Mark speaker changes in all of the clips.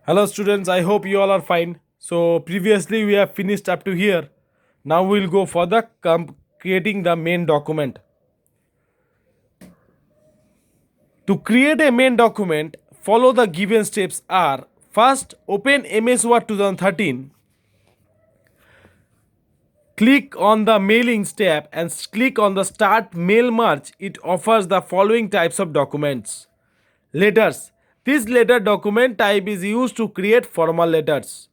Speaker 1: Hello students, I hope you all are fine. So previously we have finished up to here. Now we'll go for the creating the main document. To create a main document, follow the given steps are: first, open MS Word 2013, click on the mailings tab and click on the start mail merge. It offers the following types of documents. Letters. This letter document type is used to create formal letters.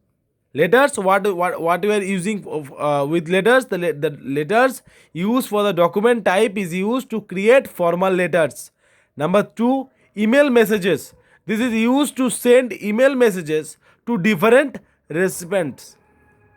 Speaker 1: Letters, what we are using with letters, the letters used for the document type is used to create formal letters. Number 2, email messages. This is used to send email messages to different recipients.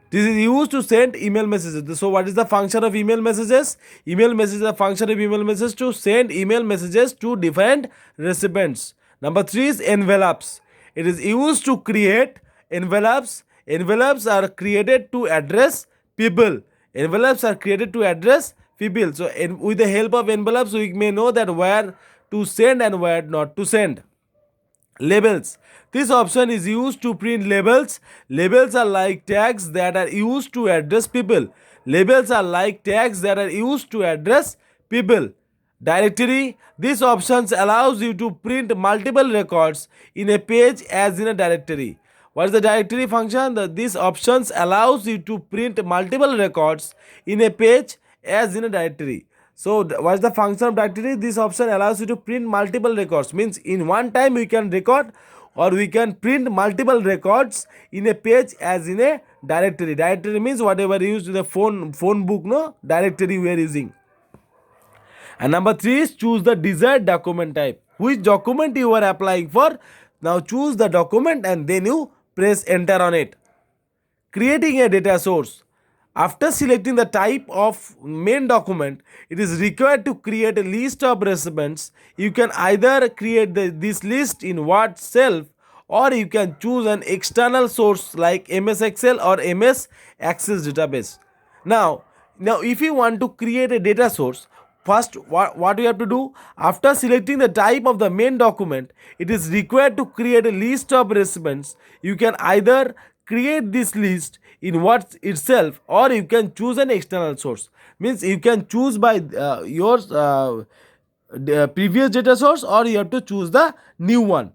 Speaker 1: This is used to send email messages. So what is the function of email messages? Email messages, the function of email messages to send email messages to different recipients. Number 3 is envelopes. It is used to create envelopes. Envelopes are created to address people. Envelopes are created to address people. So with the help of envelopes, we may know that where to send and where not to send. Labels. This option is used to print labels. Labels are like tags that are used to address people. Labels are like tags that are used to address people. Directory. This option allows you to print multiple records in a page as in a directory. What is the directory function? This option allows you to print multiple records in a page as in a directory. So what's the function of directory? This option allows you to print multiple records. Means in one time we can record or we can print multiple records in a page as in a directory. Directory means whatever used in the phone book, no directory we are using. And number 3 is choose the desired document type. Which document you are applying for? Now choose the document and then you press enter on it. Creating a data source. After selecting the type of main document, it is required to create a list of recipients. You can either create this list in Word itself or you can choose an external source like MS Excel or MS Access database. Now if you want to create a data source, first what you have to do, after selecting the type of the main document, it is required to create a list of recipients. You can either create this list in Word itself or you can choose an external source. Means you can choose by your previous data source or you have to choose the new one.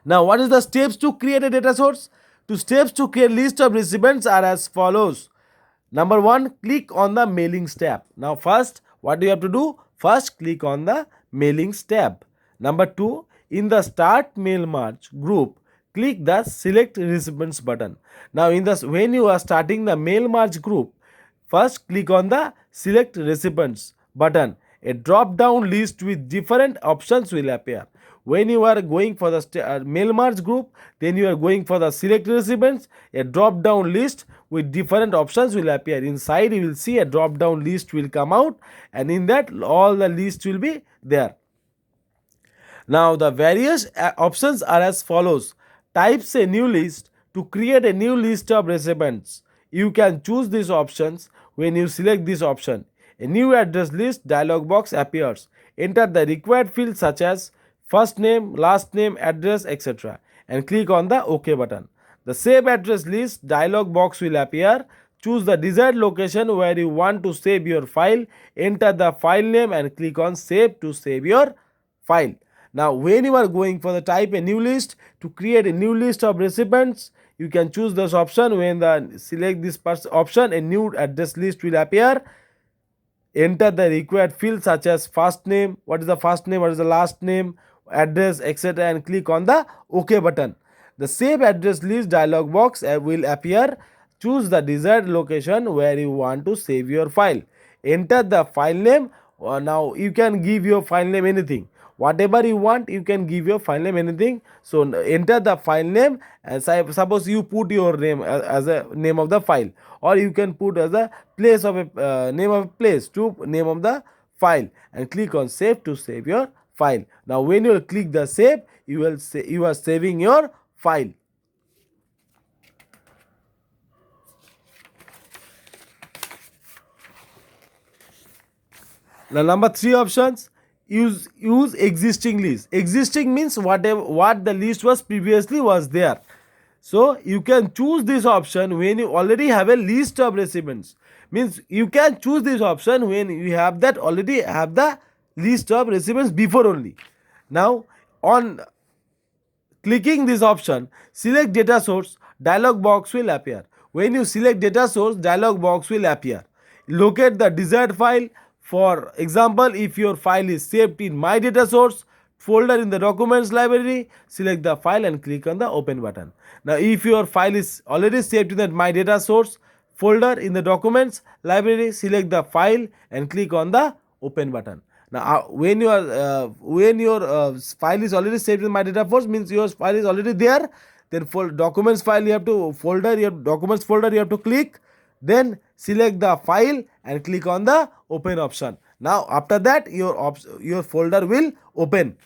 Speaker 1: Now what is the steps to create a data source? To steps to create list of recipients are as follows. Number 1, click on the mailings tab. Now first, what do you have to do? First, click on the mailings tab. Number 2, in the start mail merge group, click the select recipients button. Now when you are starting the mail merge group, first click on the select recipients button. A drop down list with different options will appear. When you are going for the mail merge group, then you are going for the select recipients. A drop down list with different options will appear. Inside you will see a drop down list will come out and in that all the list will be there. Now the various options are as follows. Types a new list. To create a new list of recipients, you can choose these options. When you select this option, a new address list dialog box appears. Enter the required fields such as first name, last name, address, etc. and click on the OK button. The save address list dialog box will appear. Choose the desired location where you want to save your file. Enter the file name and click on save to save your file. Now when you are going for the type a new list, to create a new list of recipients, you can choose this option. When the select this option, a new address list will appear. Enter the required fields such as first name, what is the first name, what is the last name, address, etc. and click on the OK button. The save address list dialog box will appear. Choose the desired location where you want to save your file. Enter the file name. Now you can give your file name anything. Whatever you want, you can give your file name anything. So enter the file name and suppose you put your name as a name of the file, or you can put as a place of a name of a place to name of the file and click on save to save your file. Now when you click the save, you will say you are saving your file. Now number 3 options, use existing list. Existing means what the list was previously was there. So you can choose this option when you already have a list of recipients. Means you can choose this option when you have that already have the list of recipients before only. Now on clicking this option, select data source, dialog box will appear. When you select data source, dialog box will appear. Locate the desired file. For example, if your file is saved in my data source folder in the documents library, select the file and click on the open button. Now if your file is already saved in the my data source folder in the documents library, select the file and click on the open button. Now when your file is already saved in my data source means your file is already there, then for documents file you have to folder, your documents folder you have to click, then select the file and click on the open option. Now after that your folder will open.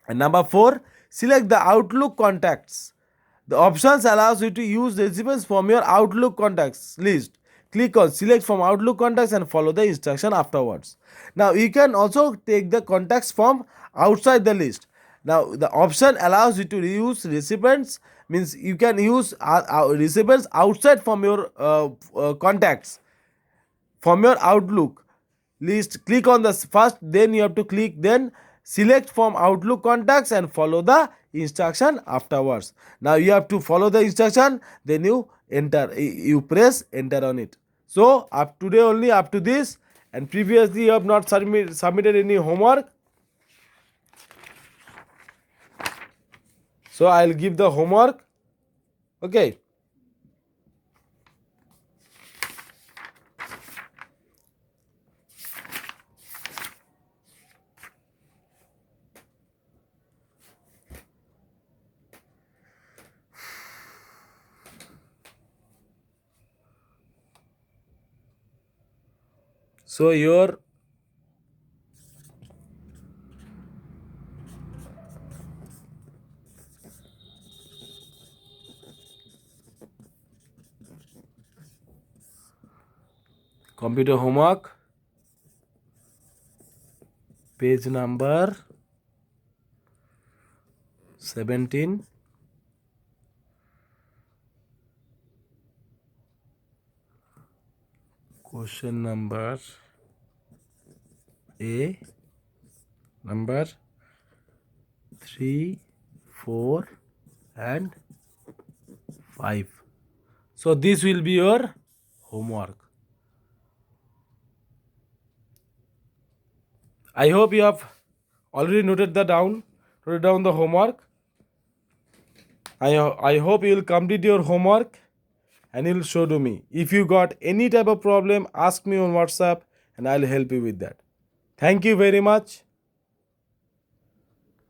Speaker 1: And number 4, select the Outlook contacts. The options allows you to use recipients from your Outlook contacts list. Click on select from Outlook contacts and follow the instruction afterwards. Now you can also take the contacts from outside the list. Now the option allows you to use recipients, means you can use recipients outside from your contacts from your Outlook list. Click on the first, then you have to click, then select from Outlook contacts and follow the instruction afterwards. Now you have to follow the instruction, then you enter, you press enter on it. So up today only up to this, and previously you have not submitted any homework. So I'll give the homework. Okay. So your computer homework, page number 17. Question number A, number 3, 4 and 5. So this will be your homework. I hope you have already noted down the homework. I hope you will complete your homework and you will show to me. If you got any type of problem, ask me on WhatsApp and I'll help you with that. Thank you very much.